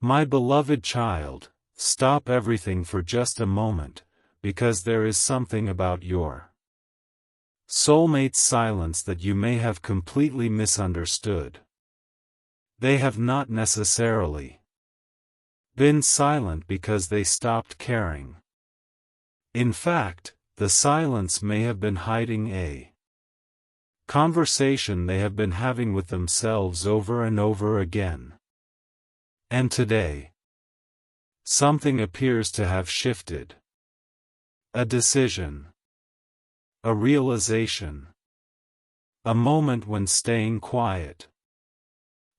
My beloved child, stop everything for just a moment, because there is something about your soulmate's silence that you may have completely misunderstood. They have not necessarily been silent because they stopped caring. In fact, the silence may have been hiding a conversation they have been having with themselves over and over again. And today, something appears to have shifted. A decision. A realization. A moment when staying quiet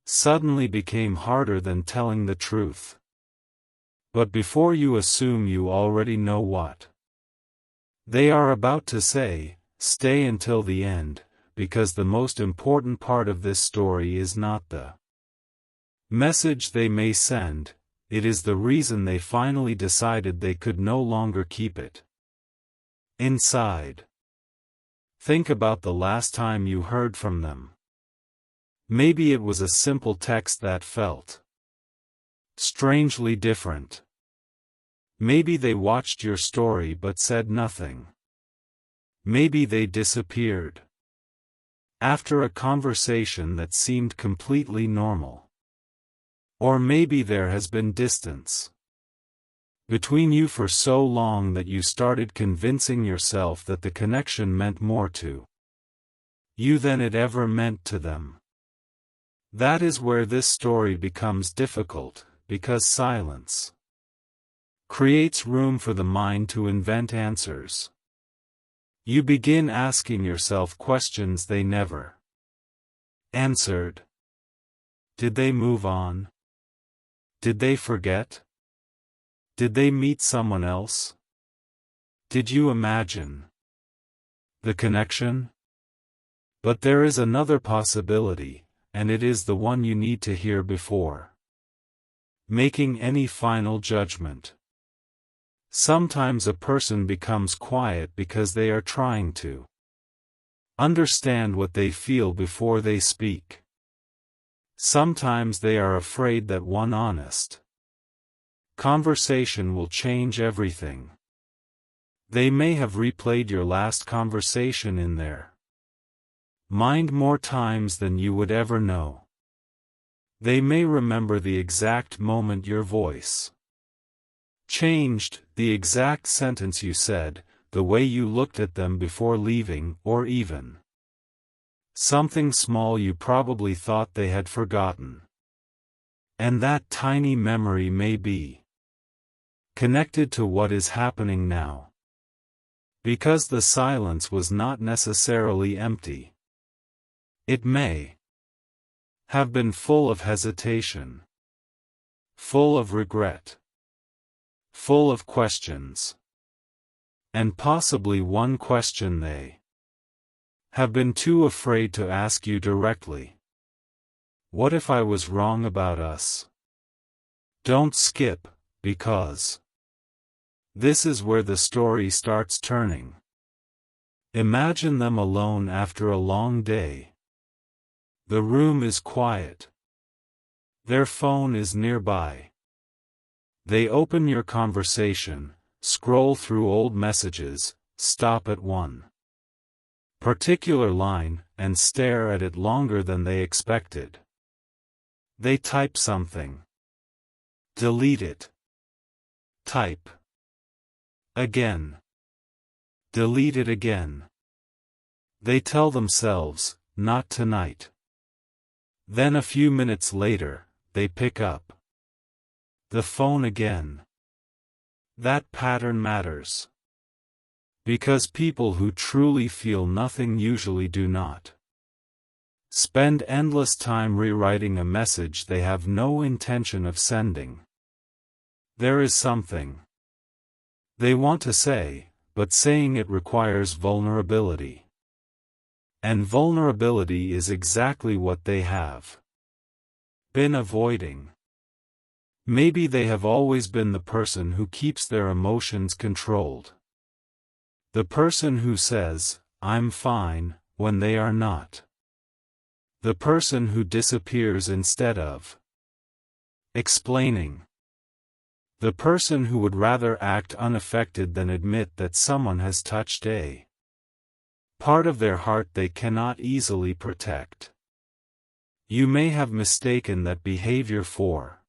suddenly became harder than telling the truth. But before you assume you already know what they are about to say, stay until the end, because the most important part of this story is not the message they may send, it is the reason they finally decided they could no longer keep it inside. Think about the last time you heard from them. Maybe it was a simple text that felt strangely different. Maybe they watched your story but said nothing. Maybe they disappeared after a conversation that seemed completely normal. Or maybe there has been distance between you for so long that you started convincing yourself that the connection meant more to you than it ever meant to them. That is where this story becomes difficult, because silence creates room for the mind to invent answers. You begin asking yourself questions they never answered. Did they move on? Did they forget? Did they meet someone else? Did you imagine the connection? But there is another possibility, and it is the one you need to hear before making any final judgment. Sometimes a person becomes quiet because they are trying to understand what they feel before they speak. Sometimes they are afraid that one honest conversation will change everything. They may have replayed your last conversation in their mind more times than you would ever know. They may remember the exact moment your voice changed, the exact sentence you said, the way you looked at them before leaving, or even something small you probably thought they had forgotten. And that tiny memory may be connected to what is happening now. Because the silence was not necessarily empty. It may have been full of hesitation, full of regret, full of questions, and possibly one question they have been too afraid to ask you directly. What if I was wrong about us? Don't skip, because this is where the story starts turning. Imagine them alone after a long day. The room is quiet. Their phone is nearby. They open your conversation, scroll through old messages, stop at one particular line, and stare at it longer than they expected. They type something. Delete it. Type again. Delete it again. They tell themselves, not tonight. Then a few minutes later, they pick up the phone again. That pattern matters. Because people who truly feel nothing usually do not spend endless time rewriting a message they have no intention of sending. There is something they want to say, but saying it requires vulnerability. And vulnerability is exactly what they have been avoiding. Maybe they have always been the person who keeps their emotions controlled. The person who says, "I'm fine," when they are not. The person who disappears instead of Explaining. The person who would rather act unaffected than admit that someone has touched a part of their heart they cannot easily protect. You may have mistaken that behavior for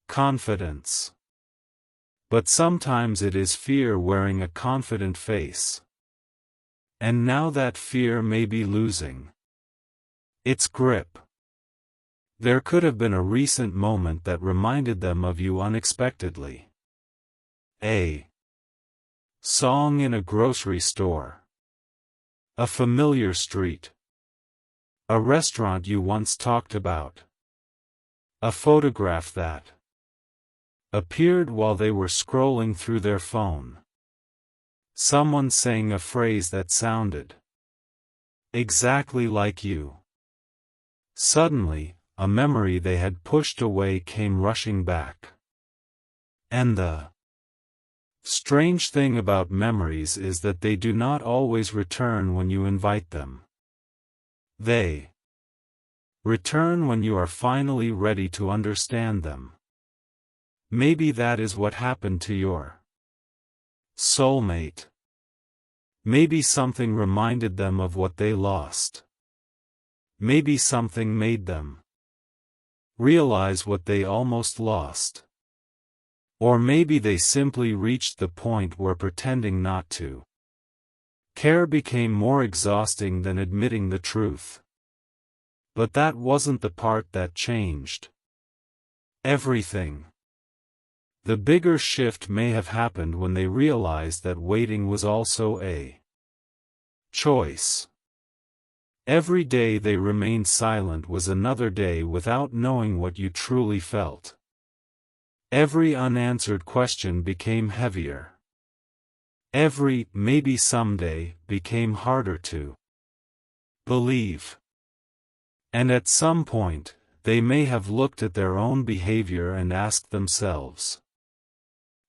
confidence. But sometimes it is fear wearing a confident face. And now that fear may be losing its grip. There could have been a recent moment that reminded them of you unexpectedly. A song in a grocery store. A familiar street. A restaurant you once talked about. A photograph that appeared while they were scrolling through their phone. Someone saying a phrase that sounded exactly like you. Suddenly, a memory they had pushed away came rushing back. And the strange thing about memories is that they do not always return when you invite them. They return when you are finally ready to understand them. Maybe that is what happened to your soulmate. Maybe something reminded them of what they lost. Maybe something made them realize what they almost lost. Or maybe they simply reached the point where pretending not to care became more exhausting than admitting the truth. But that wasn't the part that changed everything. The bigger shift may have happened when they realized that waiting was also a choice. Every day they remained silent was another day without knowing what you truly felt. Every unanswered question became heavier. Every maybe someday became harder to believe. And at some point, they may have looked at their own behavior and asked themselves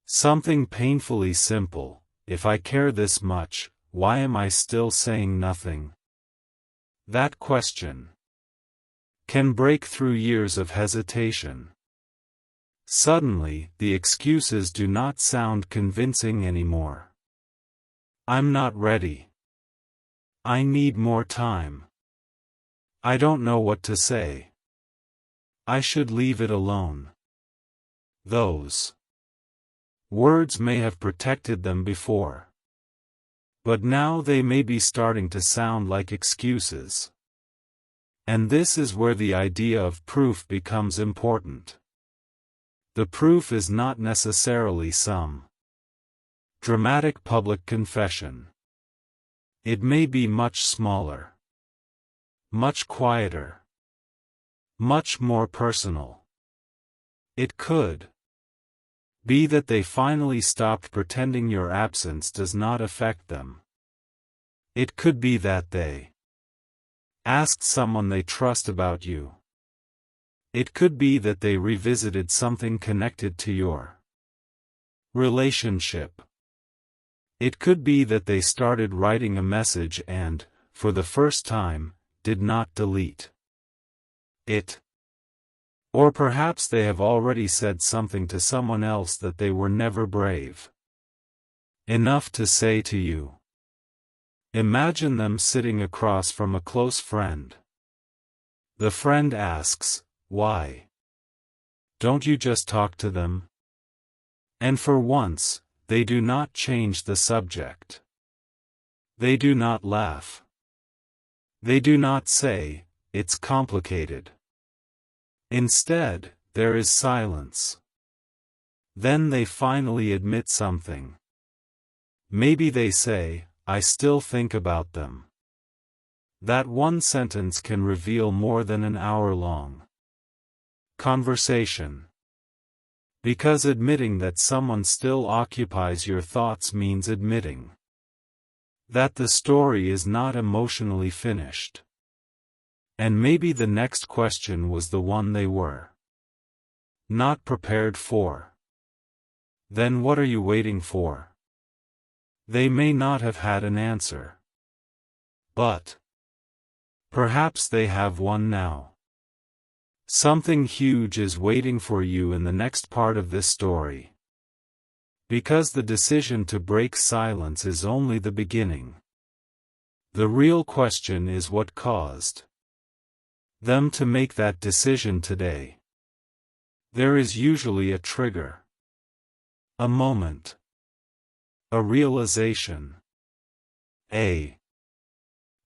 something painfully simple: if I care this much, why am I still saying nothing? That question can break through years of hesitation. Suddenly, the excuses do not sound convincing anymore. I'm not ready. I need more time. I don't know what to say. I should leave it alone. Those words may have protected them before. But now they may be starting to sound like excuses. And this is where the idea of proof becomes important. The proof is not necessarily some dramatic public confession. It may be much smaller, much quieter, much more personal. It could be that they finally stopped pretending your absence does not affect them. It could be that they asked someone they trust about you. It could be that they revisited something connected to your relationship. It could be that they started writing a message and, for the first time, did not delete it. Or perhaps they have already said something to someone else that they were never brave enough to say to you. Imagine them sitting across from a close friend. The friend asks, "Why don't you just talk to them?" And for once, they do not change the subject. They do not laugh. They do not say, "It's complicated." Instead, there is silence. Then they finally admit something. Maybe they say, "I still think about them." That one sentence can reveal more than an hour-long conversation. Because admitting that someone still occupies your thoughts means admitting that the story is not emotionally finished. And maybe the next question was the one they were not prepared for. Then what are you waiting for? They may not have had an answer. But perhaps they have one now. Something huge is waiting for you in the next part of this story. Because the decision to break silence is only the beginning. The real question is what caused them to make that decision today. There is usually a trigger, a moment, a realization, a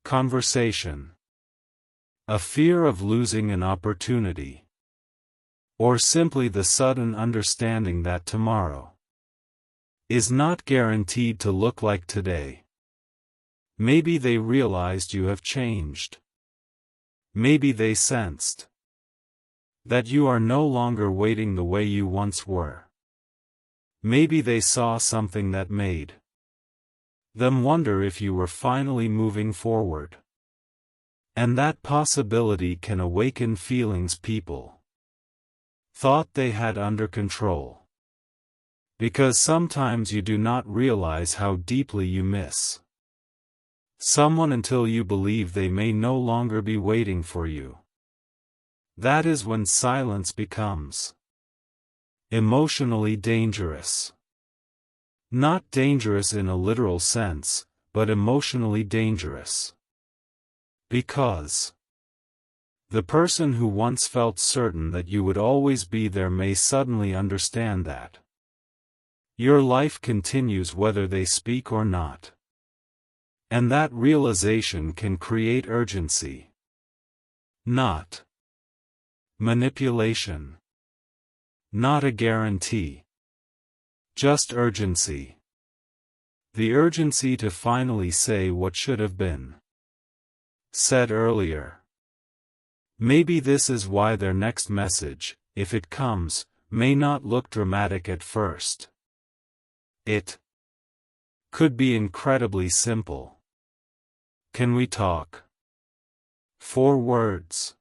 conversation, a fear of losing an opportunity, or simply the sudden understanding that tomorrow is not guaranteed to look like today. Maybe they realized you have changed. Maybe they sensed that you are no longer waiting the way you once were. Maybe they saw something that made them wonder if you were finally moving forward. And that possibility can awaken feelings people thought they had under control. Because sometimes you do not realize how deeply you miss someone until you believe they may no longer be waiting for you. That is when silence becomes emotionally dangerous. Not dangerous in a literal sense, but emotionally dangerous. Because the person who once felt certain that you would always be there may suddenly understand that your life continues whether they speak or not. And that realization can create urgency. Not manipulation. Not a guarantee. Just urgency. The urgency to finally say what should have been said earlier. Maybe this is why their next message, if it comes, may not look dramatic at first. It could be incredibly simple. Can we talk? 4 words.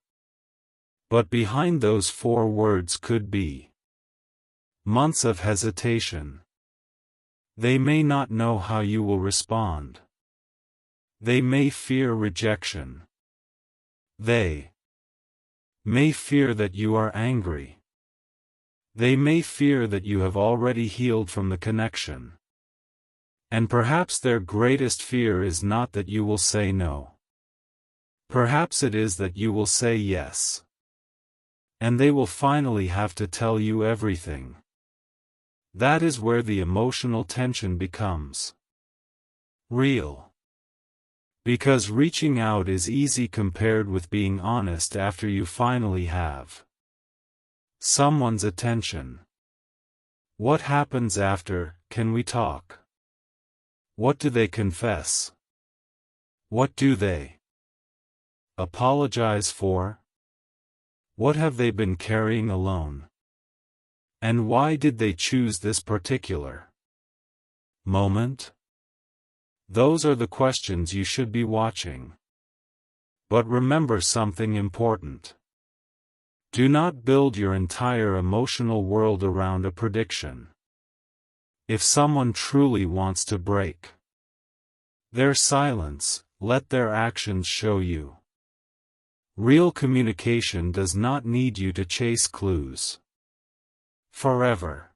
But behind those 4 words could be months of hesitation. They may not know how you will respond. They may fear rejection. They may fear that you are angry. They may fear that you have already healed from the connection. And perhaps their greatest fear is not that you will say no. Perhaps it is that you will say yes. And they will finally have to tell you everything. That is where the emotional tension becomes real. Because reaching out is easy compared with being honest after you finally have someone's attention. What happens after? Can we talk? What do they confess? What do they apologize for? What have they been carrying alone? And why did they choose this particular moment? Those are the questions you should be watching. But remember something important. Do not build your entire emotional world around a prediction. If someone truly wants to break their silence, let their actions show you. Real communication does not need you to chase clues forever.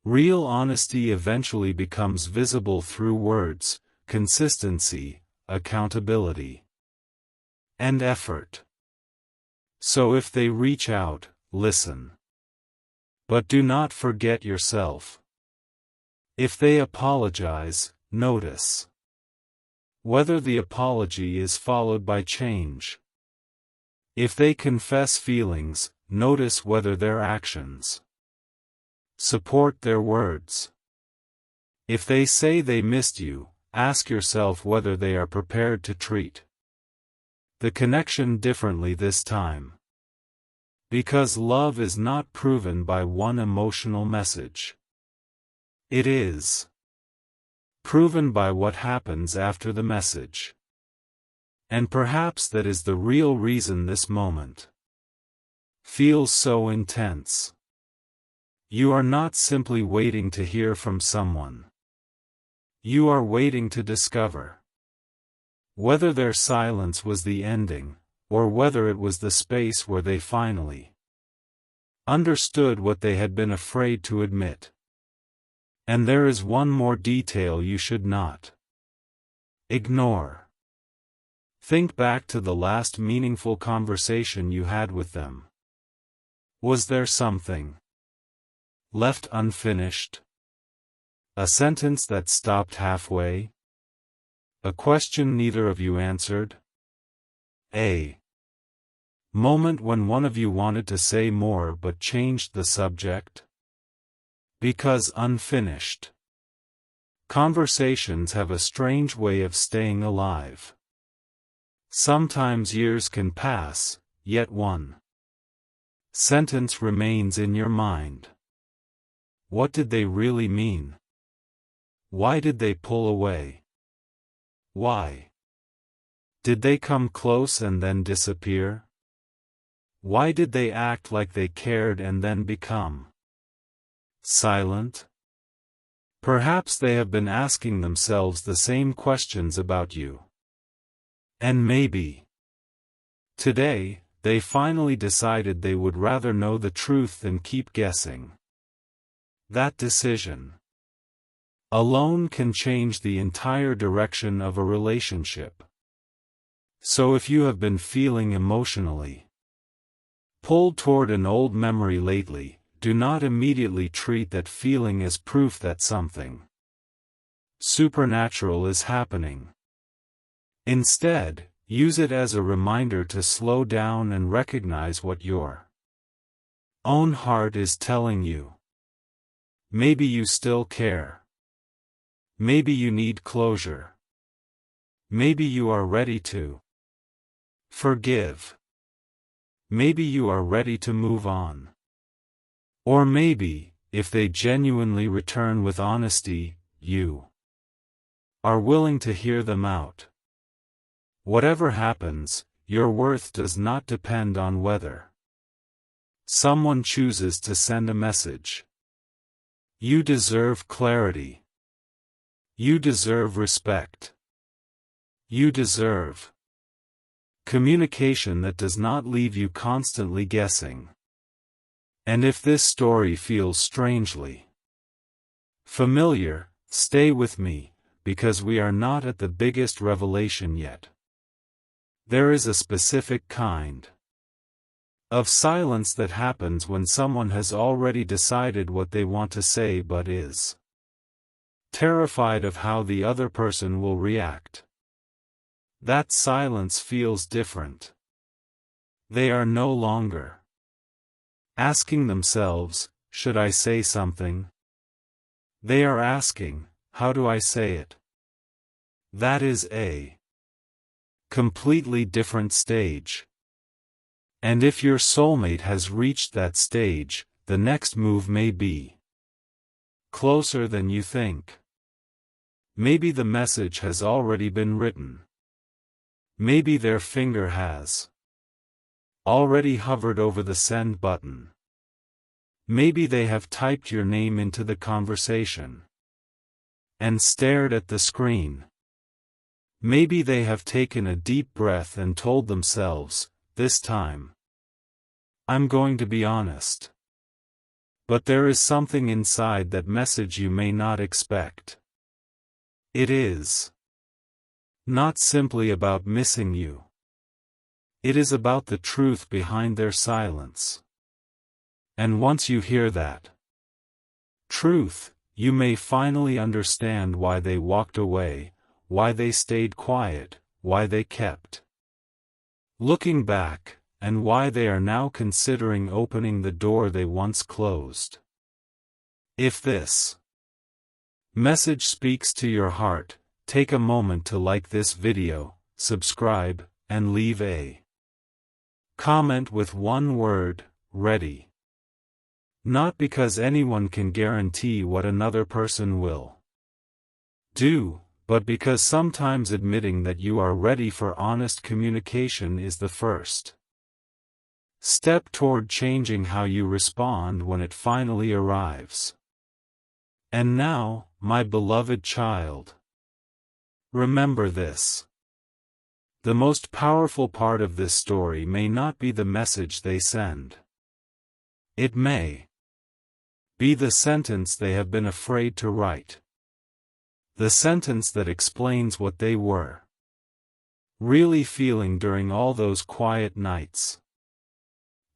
Real honesty eventually becomes visible through words, consistency, accountability, and effort. So if they reach out, listen. But do not forget yourself. If they apologize, notice whether the apology is followed by change. If they confess feelings, notice whether their actions support their words. If they say they missed you, ask yourself whether they are prepared to treat the connection differently this time. Because love is not proven by one emotional message. It is proven by what happens after the message. And perhaps that is the real reason this moment feels so intense. You are not simply waiting to hear from someone. You are waiting to discover whether their silence was the ending, or whether it was the space where they finally understood what they had been afraid to admit. And there is one more detail you should not ignore. Think back to the last meaningful conversation you had with them. Was there something left unfinished? A sentence that stopped halfway? A question neither of you answered? A moment when one of you wanted to say more but changed the subject? Because unfinished conversations have a strange way of staying alive. Sometimes years can pass, yet one sentence remains in your mind. What did they really mean? Why did they pull away? Why did they come close and then disappear? Why did they act like they cared and then become silent? Perhaps they have been asking themselves the same questions about you. And maybe today, they finally decided they would rather know the truth than keep guessing. That decision alone can change the entire direction of a relationship. So if you have been feeling emotionally pulled toward an old memory lately, do not immediately treat that feeling as proof that something supernatural is happening. Instead, use it as a reminder to slow down and recognize what your own heart is telling you. Maybe you still care. Maybe you need closure. Maybe you are ready to forgive. Maybe you are ready to move on. Or maybe, if they genuinely return with honesty, you are willing to hear them out. Whatever happens, your worth does not depend on whether someone chooses to send a message. You deserve clarity. You deserve respect. You deserve communication that does not leave you constantly guessing. And if this story feels strangely familiar, stay with me, because we are not at the biggest revelation yet. There is a specific kind of silence that happens when someone has already decided what they want to say but is terrified of how the other person will react. That silence feels different. They are no longer asking themselves, should I say something? They are asking, how do I say it? That is a completely different stage. And if your soulmate has reached that stage, the next move may be closer than you think. Maybe the message has already been written. Maybe their finger has already hovered over the send button. Maybe they have typed your name into the conversation and stared at the screen. Maybe they have taken a deep breath and told themselves, this time I'm going to be honest. But there is something inside that message you may not expect. It is not simply about missing you. It is about the truth behind their silence. And once you hear that truth, you may finally understand why they walked away, why they stayed quiet, why they kept looking back, and why they are now considering opening the door they once closed. If this message speaks to your heart, take a moment to like this video, subscribe, and leave a comment with one word, ready. Not because anyone can guarantee what another person will do, but because sometimes admitting that you are ready for honest communication is the first step toward changing how you respond when it finally arrives. And now, my beloved child, remember this. The most powerful part of this story may not be the message they send. It may be the sentence they have been afraid to write. The sentence that explains what they were really feeling during all those quiet nights.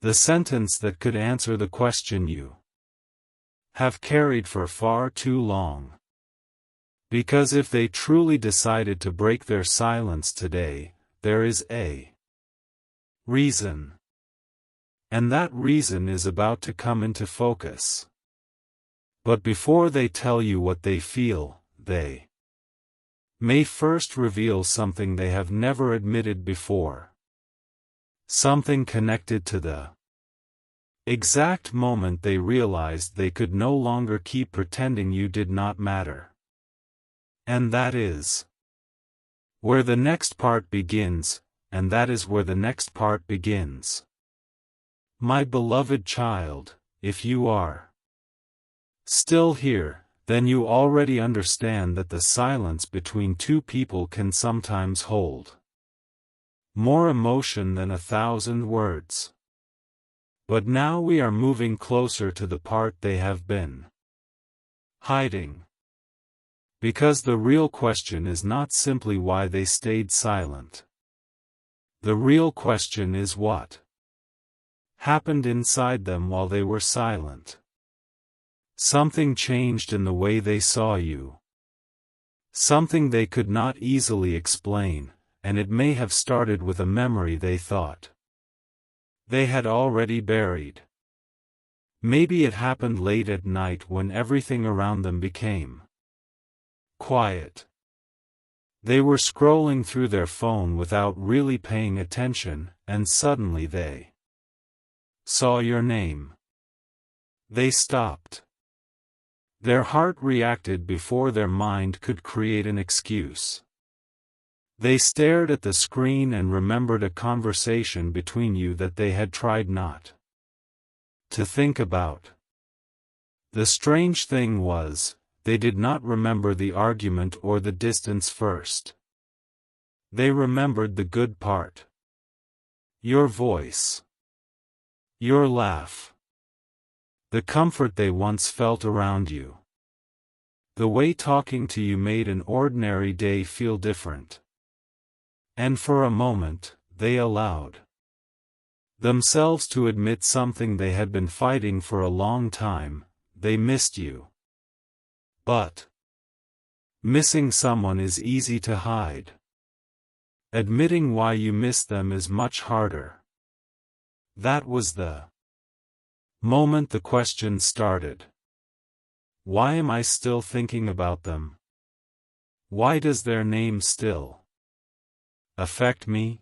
The sentence that could answer the question you have carried for far too long. Because if they truly decided to break their silence today, there is a reason. And that reason is about to come into focus. But before they tell you what they feel, they may first reveal something they have never admitted before. Something connected to the exact moment they realized they could no longer keep pretending you did not matter. And that is where the next part begins, and that is where the next part begins. My beloved child, if you are still here, then you already understand that the silence between two people can sometimes hold more emotion than 1,000 words. But now we are moving closer to the part they have been hiding. Because the real question is not simply why they stayed silent. The real question is what happened inside them while they were silent. Something changed in the way they saw you. Something they could not easily explain, and it may have started with a memory they thought they had already buried. Maybe it happened late at night when everything around them became quiet. They were scrolling through their phone without really paying attention, and suddenly they saw your name. They stopped. Their heart reacted before their mind could create an excuse. They stared at the screen and remembered a conversation between you that they had tried not to think about. The strange thing was, they did not remember the argument or the distance first. They remembered the good part. Your voice. Your laugh. The comfort they once felt around you. The way talking to you made an ordinary day feel different. And for a moment, they allowed themselves to admit something they had been fighting for a long time: they missed you. But missing someone is easy to hide. Admitting why you miss them is much harder. That was the moment the question started. Why am I still thinking about them? Why does their name still affect me?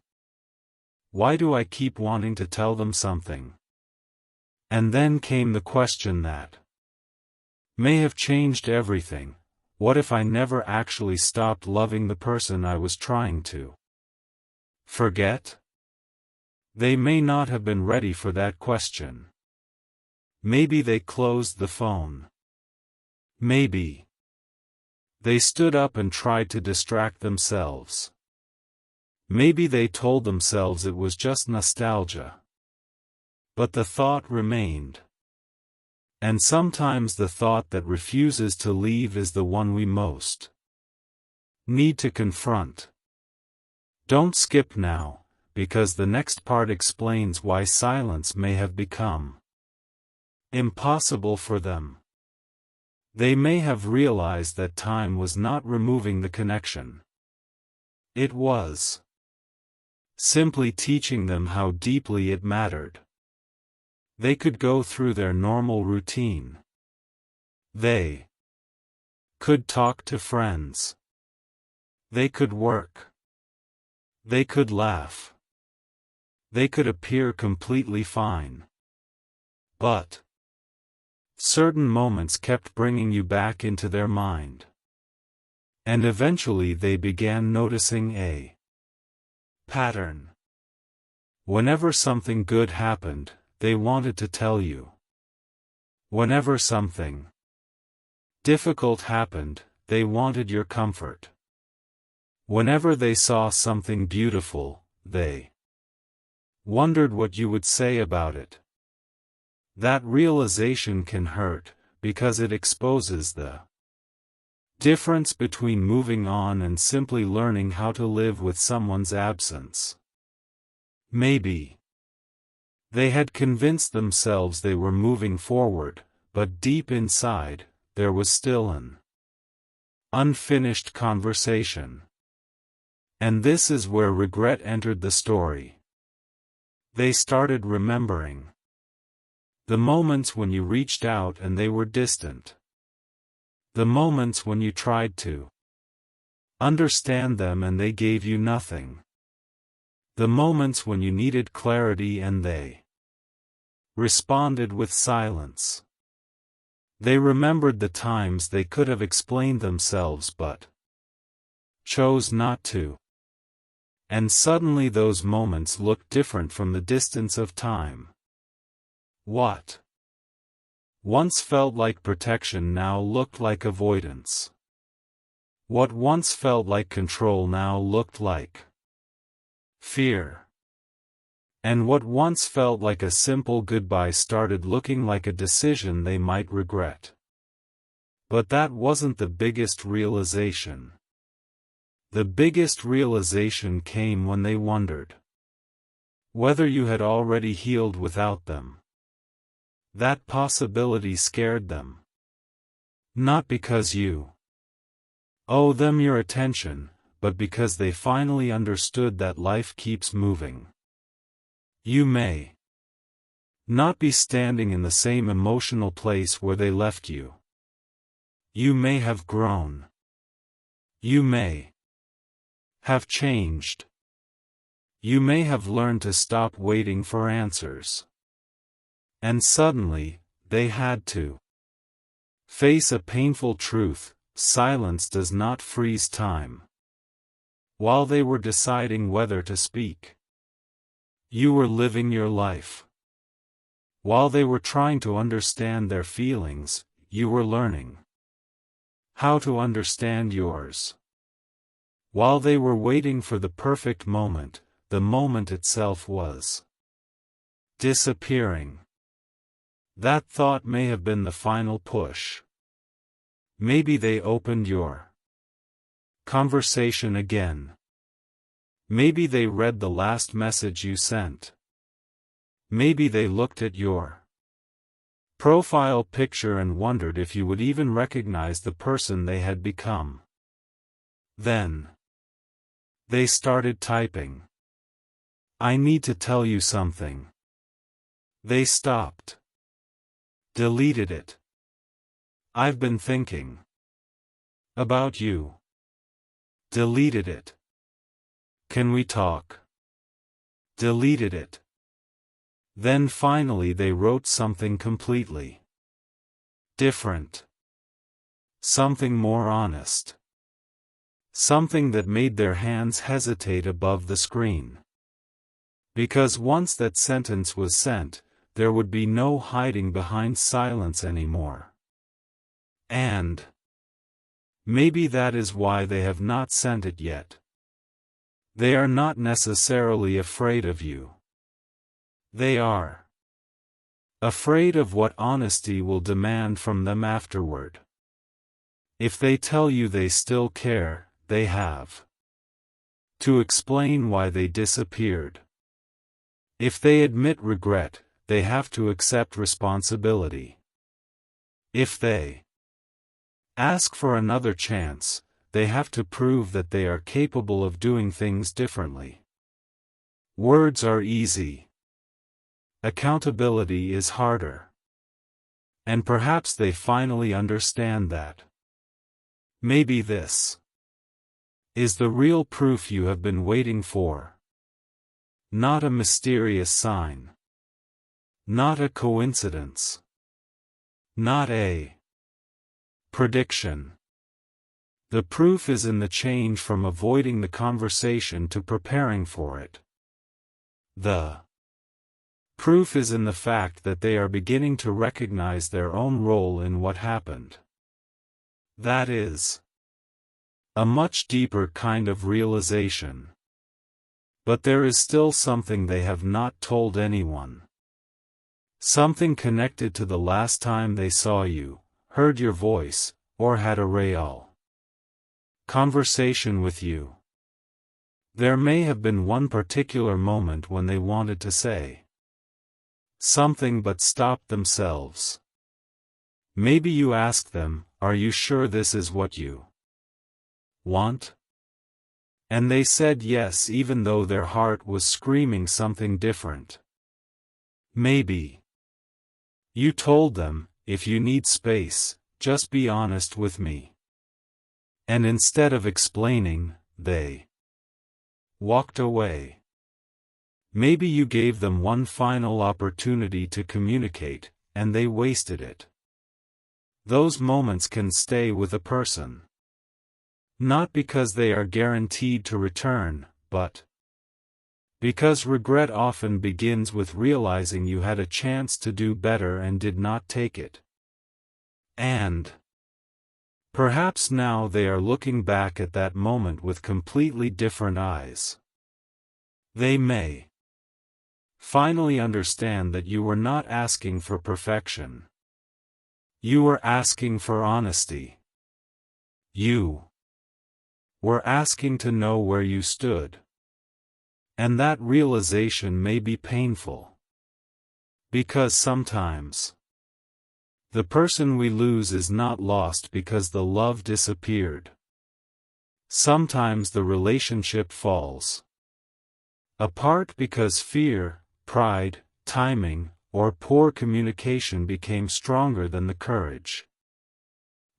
Why do I keep wanting to tell them something? And then came the question that may have changed everything: what if I never actually stopped loving the person I was trying to forget? They may not have been ready for that question. Maybe they closed the phone. Maybe they stood up and tried to distract themselves. Maybe they told themselves it was just nostalgia. But the thought remained. And sometimes the thought that refuses to leave is the one we most need to confront. Don't skip now, because the next part explains why silence may have become impossible for them. They may have realized that time was not removing the connection. It was simply teaching them how deeply it mattered. They could go through their normal routine. They could talk to friends. They could work. They could laugh. They could appear completely fine. But certain moments kept bringing you back into their mind. And eventually they began noticing a pattern. Whenever something good happened, they wanted to tell you. Whenever something difficult happened, they wanted your comfort. Whenever they saw something beautiful, they wondered what you would say about it. That realization can hurt, because it exposes the difference between moving on and simply learning how to live with someone's absence. Maybe they had convinced themselves they were moving forward, but deep inside, there was still an unfinished conversation. And this is where regret entered the story. They started remembering the moments when you reached out and they were distant. The moments when you tried to understand them and they gave you nothing. The moments when you needed clarity and they responded with silence. They remembered the times they could have explained themselves but chose not to. And suddenly those moments looked different from the distance of time. What once felt like protection now looked like avoidance. What once felt like control now looked like fear. And what once felt like a simple goodbye started looking like a decision they might regret. But that wasn't the biggest realization. The biggest realization came when they wondered whether you had already healed without them. That possibility scared them. Not because you owe them your attention, but because they finally understood that life keeps moving. You may not be standing in the same emotional place where they left you. You may have grown. You may have changed. You may have learned to stop waiting for answers. And suddenly, they had to face a painful truth: silence does not freeze time. While they were deciding whether to speak, you were living your life. While they were trying to understand their feelings, you were learning how to understand yours. While they were waiting for the perfect moment, the moment itself was disappearing. That thought may have been the final push. Maybe they opened your conversation again. Maybe they read the last message you sent. Maybe they looked at your profile picture and wondered if you would even recognize the person they had become. Then they started typing. I need to tell you something. They stopped. Deleted it. I've been thinking about you. Deleted it. Can we talk? Deleted it. Then finally they wrote something completely different. Something more honest. Something that made their hands hesitate above the screen. Because once that sentence was sent, there would be no hiding behind silence anymore. And maybe that is why they have not sent it yet. They are not necessarily afraid of you. They are afraid of what honesty will demand from them afterward. If they tell you they still care, they have to explain why they disappeared. If they admit regret, they have to accept responsibility. If they ask for another chance, they have to prove that they are capable of doing things differently. Words are easy. Accountability is harder. And perhaps they finally understand that. Maybe this is the real proof you have been waiting for. Not a mysterious sign. Not a coincidence. Not a prediction. The proof is in the change from avoiding the conversation to preparing for it. The proof is in the fact that they are beginning to recognize their own role in what happened. That is A much deeper kind of realization. But there is still something they have not told anyone. Something connected to the last time they saw you, heard your voice, or had a real conversation with you. There may have been one particular moment when they wanted to say something but stopped themselves. Maybe you asked them, "Are you sure this is what you want?" And they said yes, even though their heart was screaming something different. Maybe you told them, "If you need space, just be honest with me." And instead of explaining, they walked away. Maybe you gave them one final opportunity to communicate, and they wasted it. Those moments can stay with a person. Not because they are guaranteed to return, but because regret often begins with realizing you had a chance to do better and did not take it. And perhaps now they are looking back at that moment with completely different eyes. They may finally understand that you were not asking for perfection. You were asking for honesty. You were asking to know where you stood. And that realization may be painful. Because sometimes the person we lose is not lost because the love disappeared. Sometimes the relationship falls apart because fear, pride, timing, or poor communication became stronger than the courage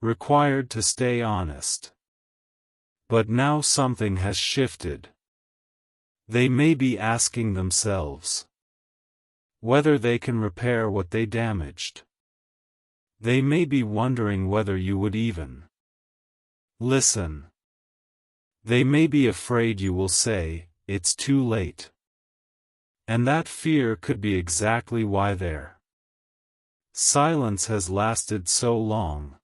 required to stay honest. But now something has shifted. They may be asking themselves whether they can repair what they damaged. They may be wondering whether you would even listen. They may be afraid you will say, "It's too late." And that fear could be exactly why their silence has lasted so long.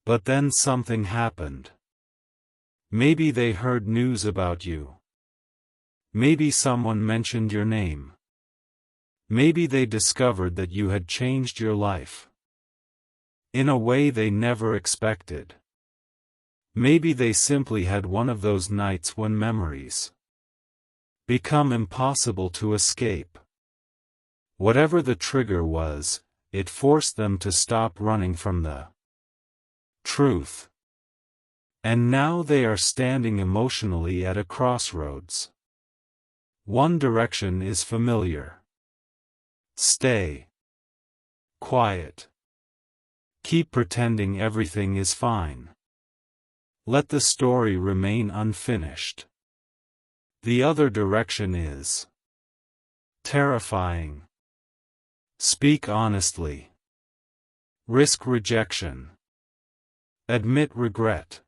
But then something happened. Maybe they heard news about you. Maybe someone mentioned your name. Maybe they discovered that you had changed your life in a way they never expected. Maybe they simply had one of those nights when memories become impossible to escape. Whatever the trigger was, it forced them to stop running from the truth. And now they are standing emotionally at a crossroads. One direction is familiar. Stay quiet. Keep pretending everything is fine. Let the story remain unfinished. The other direction is terrifying. Speak honestly. Risk rejection. Admit regret.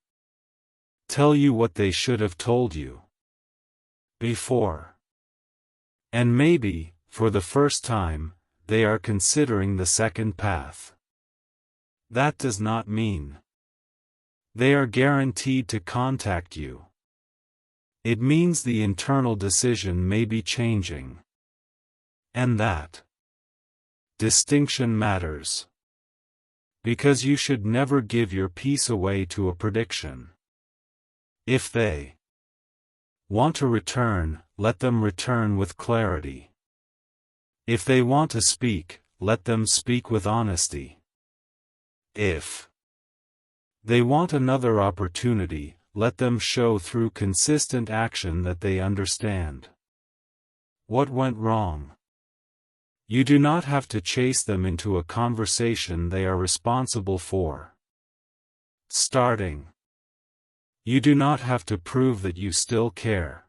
Tell you what they should have told you before. And maybe, for the first time, they are considering the second path. That does not mean they are guaranteed to contact you. It means the internal decision may be changing. And that distinction matters. Because you should never give your peace away to a prediction. If they want to return, let them return with clarity. If they want to speak, let them speak with honesty. If they want another opportunity, let them show through consistent action that they understand what went wrong. You do not have to chase them into a conversation they are responsible for starting. You do not have to prove that you still care.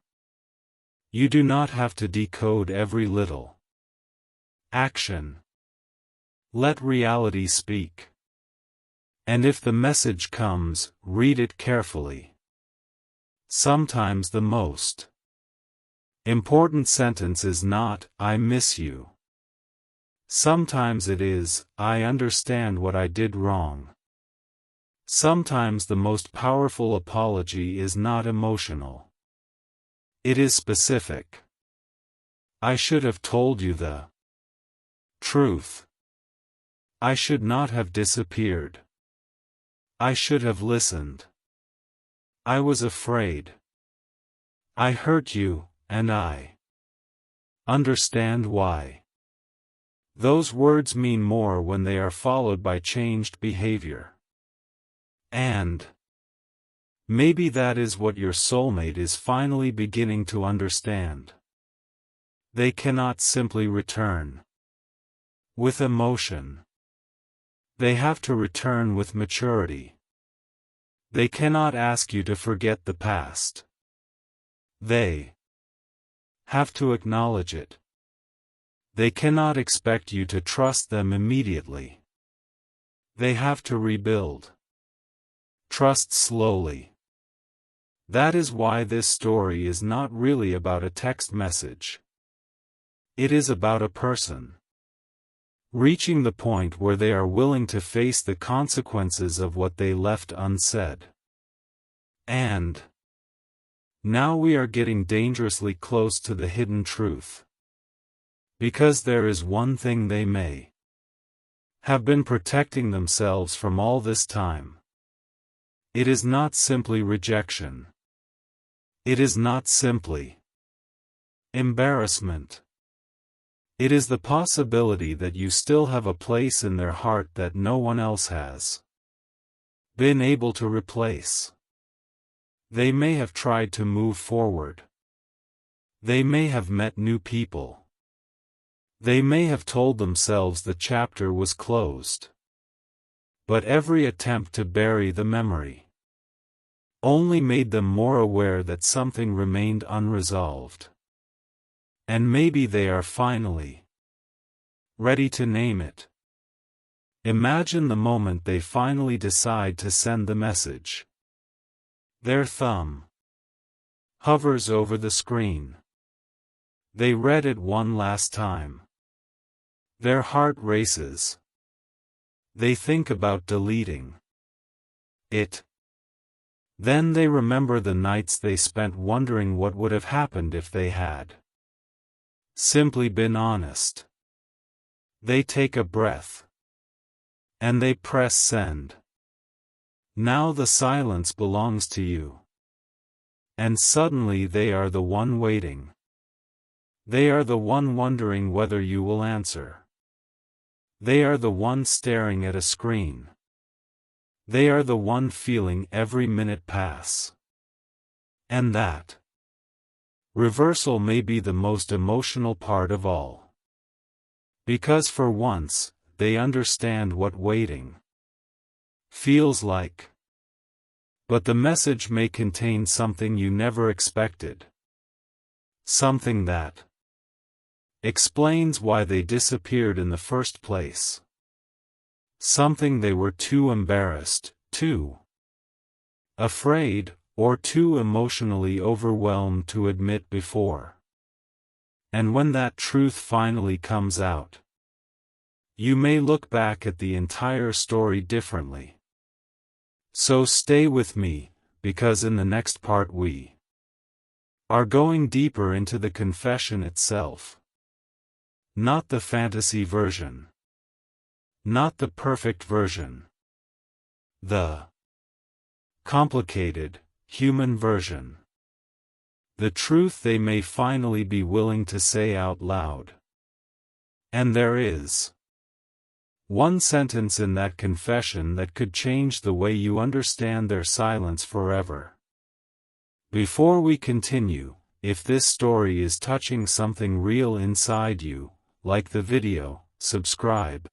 You do not have to decode every little action. Let reality speak. And if the message comes, read it carefully. Sometimes the most important sentence is not, "I miss you." Sometimes it is, "I understand what I did wrong." Sometimes the most powerful apology is not emotional. It is specific. I should have told you the truth. I should not have disappeared. I should have listened. I was afraid. I hurt you, and I understand why. Those words mean more when they are followed by changed behavior. And maybe that is what your soulmate is finally beginning to understand. They cannot simply return with emotion. They have to return with maturity. They cannot ask you to forget the past. They have to acknowledge it. They cannot expect you to trust them immediately. They have to rebuild trust slowly. That is why this story is not really about a text message. It is about a person reaching the point where they are willing to face the consequences of what they left unsaid. And now we are getting dangerously close to the hidden truth. Because there is one thing they may have been protecting themselves from all this time. It is not simply rejection. It is not simply embarrassment. It is the possibility that you still have a place in their heart that no one else has been able to replace. They may have tried to move forward. They may have met new people. They may have told themselves the chapter was closed. But every attempt to bury the memory only made them more aware that something remained unresolved. And maybe they are finally ready to name it. Imagine the moment they finally decide to send the message. Their thumb hovers over the screen. They read it one last time. Their heart races. They think about deleting it. Then they remember the nights they spent wondering what would have happened if they had simply been honest. They take a breath. And they press send. Now the silence belongs to you. And suddenly they are the one waiting. They are the one wondering whether you will answer. They are the one staring at a screen. They are the one feeling every minute pass. And that reversal may be the most emotional part of all. Because for once, they understand what waiting feels like. But the message may contain something you never expected. Something that explains why they disappeared in the first place. Something they were too embarrassed, too afraid, or too emotionally overwhelmed to admit before. And when that truth finally comes out, you may look back at the entire story differently. So stay with me, because in the next part we are going deeper into the confession itself. Not the fantasy version. Not the perfect version. The complicated, human version. The truth they may finally be willing to say out loud. And there is one sentence in that confession that could change the way you understand their silence forever. Before we continue, if this story is touching something real inside you, like the video, subscribe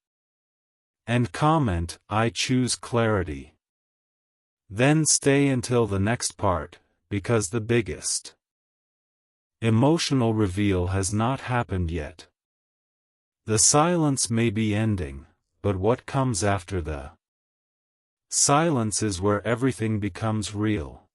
and comment, "I choose clarity." Then stay until the next part, because the biggest emotional reveal has not happened yet. The silence may be ending, but what comes after the silence is where everything becomes real.